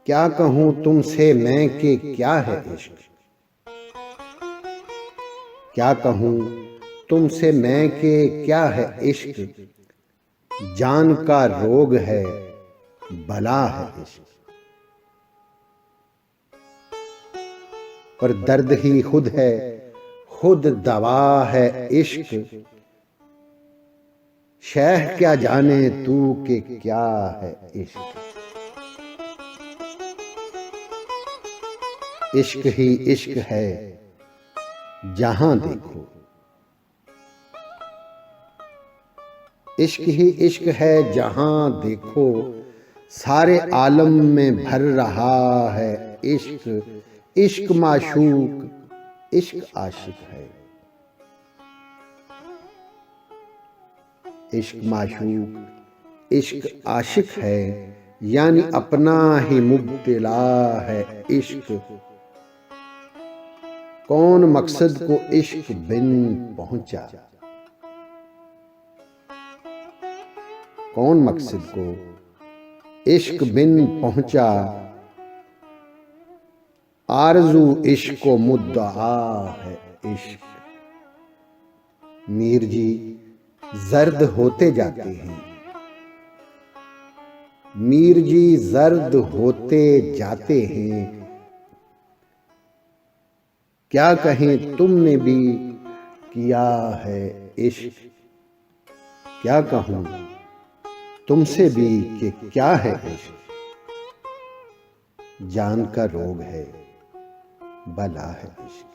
क्या कहूँ तुमसे मैं कि क्या है इश्क। क्या कहूँ तुमसे मैं कि क्या है इश्क। जान का रोग है, बला है इश्क। पर दर्द ही खुद है, खुद दवा है इश्क। शह क्या जाने तू कि क्या है इश्क। इश्क ही इश्क है जहां देखो। इश्क ही इश्क है जहां देखो। सारे आलम में भर रहा है इश्क। इश्क माशूक, इश्क आशिक है। इश्क माशूक, इश्क आशिक है, यानी अपना ही मुब्तिला है इश्क। कौन मकसद को इश्क बिन पहुंचा। कौन मकसद को इश्क बिन पहुंचा। आरज़ू इश्क को मुद्दआ है इश्क। मीर जी जर्द होते जाते हैं। मीर जी जर्द होते जाते हैं। क्या कहें तुमने भी किया है इश्क। क्या कहूँ तुमसे भी कि क्या है इश्क। जान का रोग है, बला है इश्क।